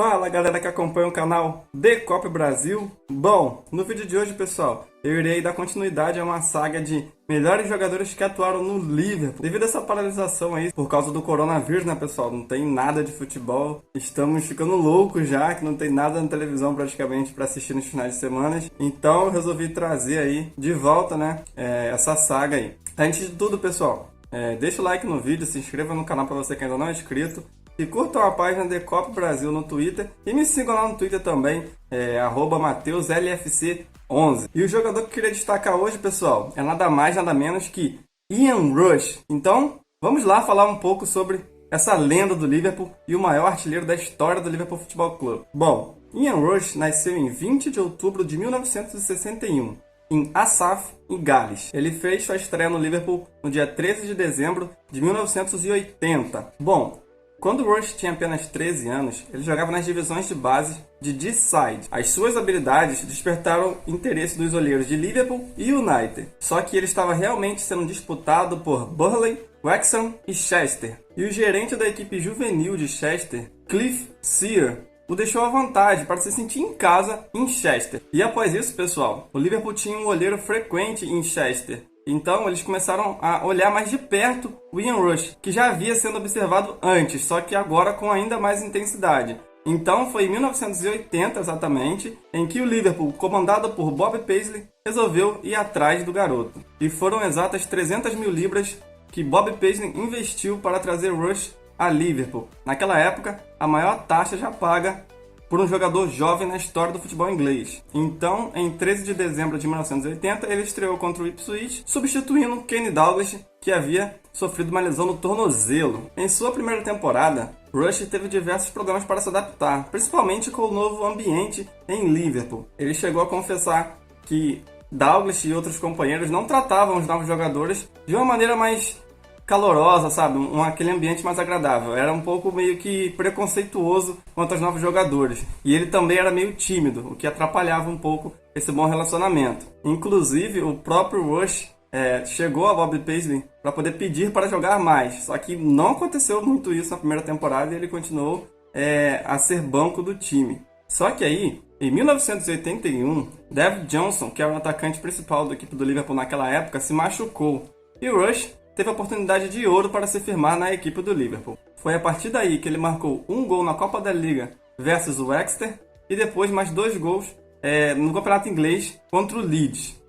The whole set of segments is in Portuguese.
Fala galera que acompanha o canal Decop Brasil. Bom, no vídeo de hoje, pessoal, eu irei dar continuidade a uma saga de melhores jogadores que atuaram no Liverpool. Devido a essa paralisação aí, por causa do coronavírus, né, pessoal? Não tem nada de futebol. Estamos ficando loucos já, que não tem nada na televisão praticamente para assistir nos finais de semana. Então eu resolvi trazer aí de volta, né, essa saga aí. Antes de tudo, pessoal, deixa o like no vídeo, se inscreva no canal para você que ainda não é inscrito. E curtam a página Decop Brasil no Twitter e me sigam lá no Twitter também, @MatheusLFC11. E o jogador que eu queria destacar hoje, pessoal, é nada mais nada menos que Ian Rush. Então, vamos lá falar um pouco sobre essa lenda do Liverpool e o maior artilheiro da história do Liverpool Futebol Clube. Bom, Ian Rush nasceu em 20 de outubro de 1961. Em Asaf, em Gales. Ele fez sua estreia no Liverpool no dia 13 de dezembro de 1980. Bom, quando Rush tinha apenas 13 anos, ele jogava nas divisões de base de Deeside. As suas habilidades despertaram interesse dos olheiros de Liverpool e United. Só que ele estava realmente sendo disputado por Burnley, Wrexham e Chester. E o gerente da equipe juvenil de Chester, Cliff Sear, o deixou à vontade para se sentir em casa em Chester. E após isso, pessoal, o Liverpool tinha um olheiro frequente em Chester. Então eles começaram a olhar mais de perto o Ian Rush, que já havia sendo observado antes, só que agora com ainda mais intensidade. Então foi em 1980 exatamente, em que o Liverpool, comandado por Bob Paisley, resolveu ir atrás do garoto. E foram exatas 300 mil libras que Bob Paisley investiu para trazer Rush a Liverpool. Naquela época, a maior taxa já paga por um jogador jovem na história do futebol inglês. Então, em 13 de dezembro de 1980, ele estreou contra o Ipswich, substituindo Kenny Dalglish, que havia sofrido uma lesão no tornozelo. Em sua primeira temporada, Rush teve diversos problemas para se adaptar, principalmente com o novo ambiente em Liverpool. Ele chegou a confessar que Dalglish e outros companheiros não tratavam os novos jogadores de uma maneira mais calorosa, sabe? Aquele ambiente mais agradável. Era um pouco meio que preconceituoso quanto aos novos jogadores. E ele também era meio tímido, o que atrapalhava um pouco esse bom relacionamento. Inclusive, o próprio Rush chegou a Bob Paisley para poder pedir para jogar mais. Só que não aconteceu muito isso na primeira temporada e ele continuou a ser banco do time. Só que aí, em 1981, David Johnson, que era o atacante principal da equipe do Liverpool naquela época, se machucou. E o Rush teve a oportunidade de ouro para se firmar na equipe do Liverpool. Foi a partir daí que ele marcou um gol na Copa da Liga versus o Exeter e depois mais 2 gols no Campeonato Inglês contra o Leeds.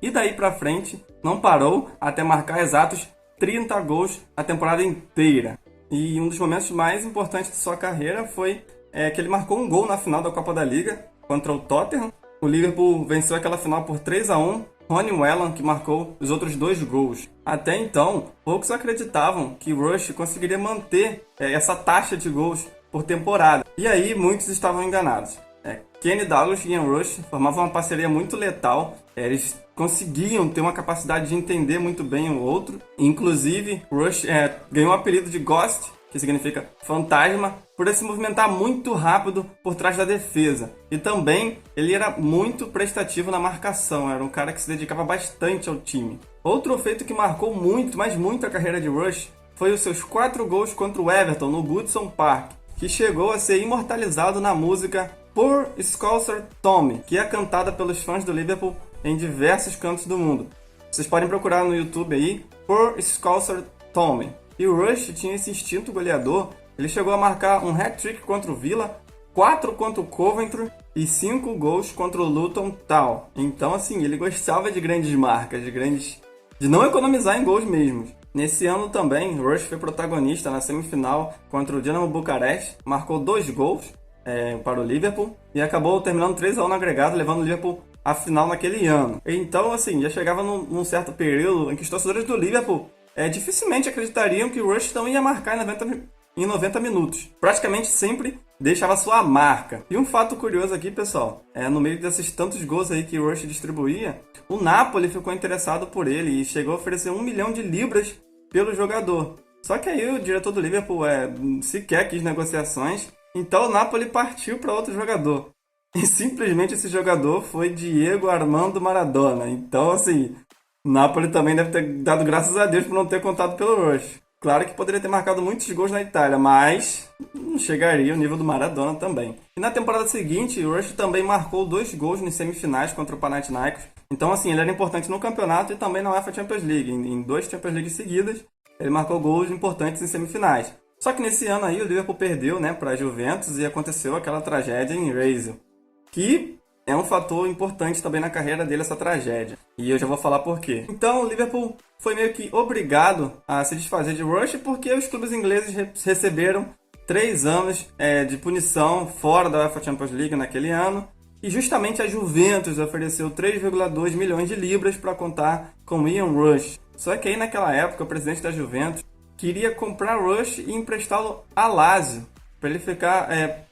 E daí para frente não parou até marcar exatos 30 gols a temporada inteira. E um dos momentos mais importantes de sua carreira foi que ele marcou um gol na final da Copa da Liga contra o Tottenham. O Liverpool venceu aquela final por 3-1. Ronnie Whelan, que marcou os outros 2 gols. Até então, poucos acreditavam que Rush conseguiria manter essa taxa de gols por temporada. E aí, muitos estavam enganados. Kenny Dalglish e Ian Rush formavam uma parceria muito letal. Eles conseguiam ter uma capacidade de entender muito bem o outro. Inclusive, Rush ganhou o apelido de Ghost, que significa fantasma, por ele se movimentar muito rápido por trás da defesa. E também ele era muito prestativo na marcação, era um cara que se dedicava bastante ao time. Outro feito que marcou muito, mas muito a carreira de Rush foi os seus 4 gols contra o Everton no Goodison Park, que chegou a ser imortalizado na música Poor Scouser Tommy, que é cantada pelos fãs do Liverpool em diversos cantos do mundo. Vocês podem procurar no YouTube aí, Poor Scouser Tommy. E o Rush tinha esse instinto goleador. Ele chegou a marcar um hat-trick contra o Villa, 4 contra o Coventry e 5 gols contra o Luton Town. Então, assim, ele gostava de grandes marcas, de não economizar em gols mesmo. Nesse ano também, Rush foi protagonista na semifinal contra o Dinamo Bucareste, marcou 2 gols para o Liverpool e acabou terminando 3-1 no agregado, levando o Liverpool à final naquele ano. Então, assim, já chegava num certo período em que os torcedores do Liverpool dificilmente acreditariam que o Rush não ia marcar em 90 minutos. Praticamente sempre deixava sua marca. E um fato curioso aqui, pessoal, no meio desses tantos gols aí que o Rush distribuía, o Napoli ficou interessado por ele e chegou a oferecer 1 milhão de libras pelo jogador. Só que aí o diretor do Liverpool sequer quis negociações, então o Napoli partiu para outro jogador. E simplesmente esse jogador foi Diego Armando Maradona. Então, assim, o Napoli também deve ter dado graças a Deus por não ter contado pelo Rush. Claro que poderia ter marcado muitos gols na Itália, mas não chegaria ao nível do Maradona também. E na temporada seguinte, o Rush também marcou 2 gols nas semifinais contra o Panathinaikos. Então, assim, ele era importante no campeonato e também na UEFA Champions League. Em 2 Champions League seguidas, ele marcou gols importantes em semifinais. Só que nesse ano aí, o Liverpool perdeu, né, para a Juventus e aconteceu aquela tragédia em Heysel, que é um fator importante também na carreira dele, essa tragédia. E eu já vou falar por quê. Então, o Liverpool foi meio que obrigado a se desfazer de Rush porque os clubes ingleses receberam 3 anos de punição fora da UEFA Champions League naquele ano. E justamente a Juventus ofereceu 3,2 milhões de libras para contar com Ian Rush. Só que aí naquela época o presidente da Juventus queria comprar Rush e emprestá-lo a Lazio, para ele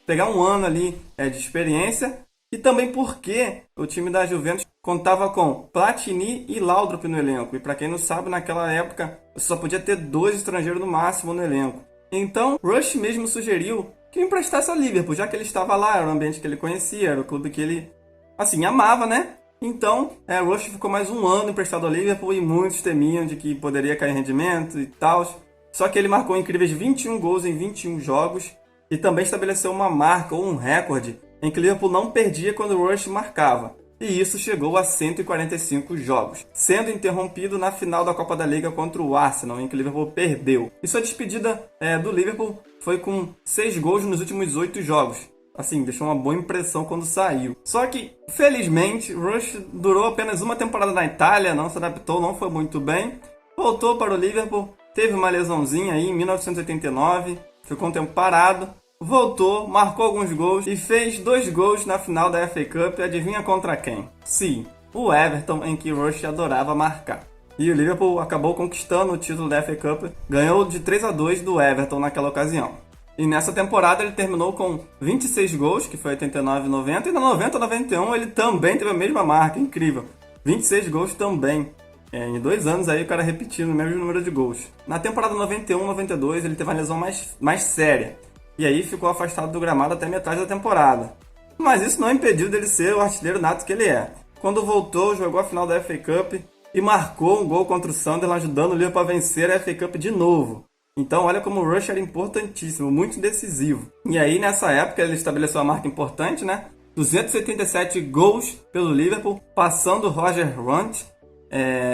pegar um ano ali de experiência. E também porque o time da Juventus contava com Platini e Laudrup no elenco. E para quem não sabe, naquela época você só podia ter 2 estrangeiros no máximo no elenco. Então, Rush mesmo sugeriu que emprestasse ao Liverpool, já que ele estava lá, era o ambiente que ele conhecia, era o clube que ele, assim, amava, né? Então, Rush ficou mais um ano emprestado ao Liverpool e muitos temiam de que poderia cair rendimento e tal. Só que ele marcou incríveis 21 gols em 21 jogos e também estabeleceu uma marca ou um recorde em que o Liverpool não perdia quando o Rush marcava. E isso chegou a 145 jogos, sendo interrompido na final da Copa da Liga contra o Arsenal, em que o Liverpool perdeu. E sua despedida do Liverpool foi com 6 gols nos últimos 8 jogos. Assim, deixou uma boa impressão quando saiu. Só que, felizmente, o Rush durou apenas uma temporada na Itália, não se adaptou, não foi muito bem. Voltou para o Liverpool, teve uma lesãozinha aí em 1989, ficou um tempo parado. Voltou, marcou alguns gols e fez 2 gols na final da FA Cup. Adivinha contra quem? Sim, o Everton, em que Rush adorava marcar. E o Liverpool acabou conquistando o título da FA Cup, ganhou de 3-2 do Everton naquela ocasião. E nessa temporada ele terminou com 26 gols, que foi 89 e 90, e na 90-91 ele também teve a mesma marca, incrível. 26 gols também. Em 2 anos aí o cara repetindo o mesmo número de gols. Na temporada 91-92 ele teve uma lesão mais séria. E aí ficou afastado do gramado até metade da temporada. Mas isso não impediu dele ser o artilheiro nato que ele é. Quando voltou, jogou a final da FA Cup e marcou um gol contra o Sunderland, ajudando o Liverpool a vencer a FA Cup de novo. Então olha como o Rush era importantíssimo, muito decisivo. E aí nessa época ele estabeleceu uma marca importante, né? 287 gols pelo Liverpool, passando Roger Hunt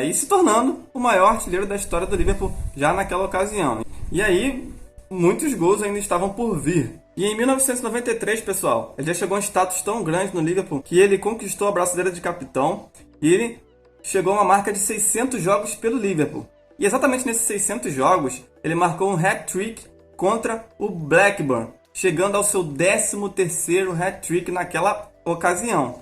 e se tornando o maior artilheiro da história do Liverpool já naquela ocasião. E aí muitos gols ainda estavam por vir. E em 1993, pessoal, ele já chegou a um status tão grande no Liverpool que ele conquistou a braçadeira de capitão e ele chegou a uma marca de 600 jogos pelo Liverpool. E exatamente nesses 600 jogos, ele marcou um hat-trick contra o Blackburn, chegando ao seu 13º hat-trick naquela ocasião.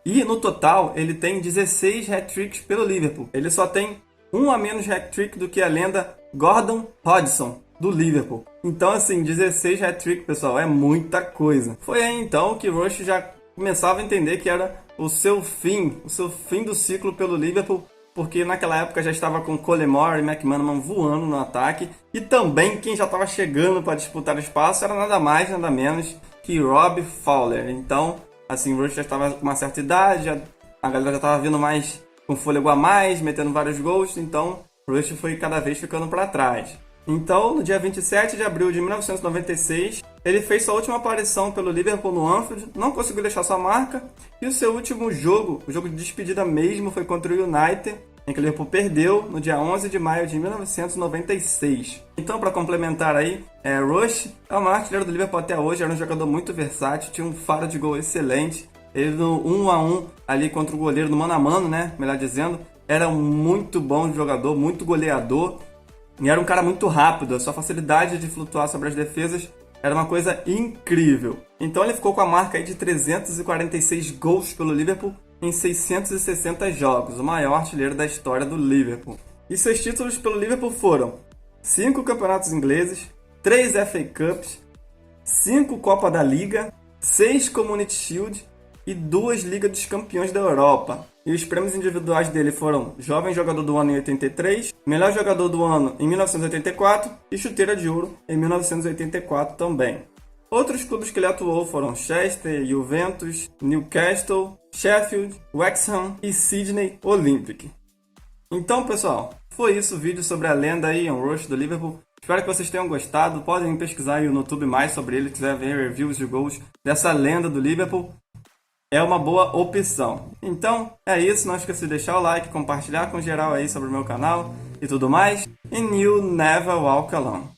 E no total, ele tem 16 hat-tricks pelo Liverpool. Ele só tem um a menos hat-trick do que a lenda Gordon Hodgson, do Liverpool. Então, assim, 16 hat-trick, pessoal, é muita coisa. Foi aí, então, que Rush já começava a entender que era o seu fim do ciclo pelo Liverpool, porque naquela época já estava com Colemore e McManaman voando no ataque, e também quem já estava chegando para disputar o espaço era nada mais, nada menos que Rob Fowler. Então, assim, Rush já estava com uma certa idade, a galera já estava vindo mais com fôlego a mais, metendo vários gols, então Rush foi cada vez ficando para trás. Então, no dia 27 de abril de 1996, ele fez sua última aparição pelo Liverpool no Anfield, não conseguiu deixar sua marca, e o seu último jogo, o jogo de despedida mesmo, foi contra o United, em que o Liverpool perdeu no dia 11 de maio de 1996. Então, para complementar aí, Rush é o maior artilheiro do Liverpool até hoje, era um jogador muito versátil, tinha um faro de gol excelente, ele no 1-1 ali contra o goleiro, no mano a mano, né, melhor dizendo, era um muito bom jogador, muito goleador, e era um cara muito rápido, a sua facilidade de flutuar sobre as defesas era uma coisa incrível. Então ele ficou com a marca aí de 346 gols pelo Liverpool em 660 jogos, o maior artilheiro da história do Liverpool. E seus títulos pelo Liverpool foram 5 campeonatos ingleses, 3 FA Cups, 5 Copa da Liga, 6 Community Shield e 2 Liga dos Campeões da Europa. E os prêmios individuais dele foram Jovem Jogador do Ano em 83, Melhor Jogador do Ano em 1984 e Chuteira de Ouro em 1984 também. Outros clubes que ele atuou foram Chester, Juventus, Newcastle, Sheffield, Wrexham e Sydney Olympic. Então, pessoal, foi isso o vídeo sobre a lenda Ian Rush do Liverpool. Espero que vocês tenham gostado. Podem pesquisar aí no YouTube mais sobre ele, se quiser ver reviews de gols dessa lenda do Liverpool. É uma boa opção. Então, é isso. Não esqueça de deixar o like, compartilhar com geral aí sobre o meu canal e tudo mais. And you never walk alone.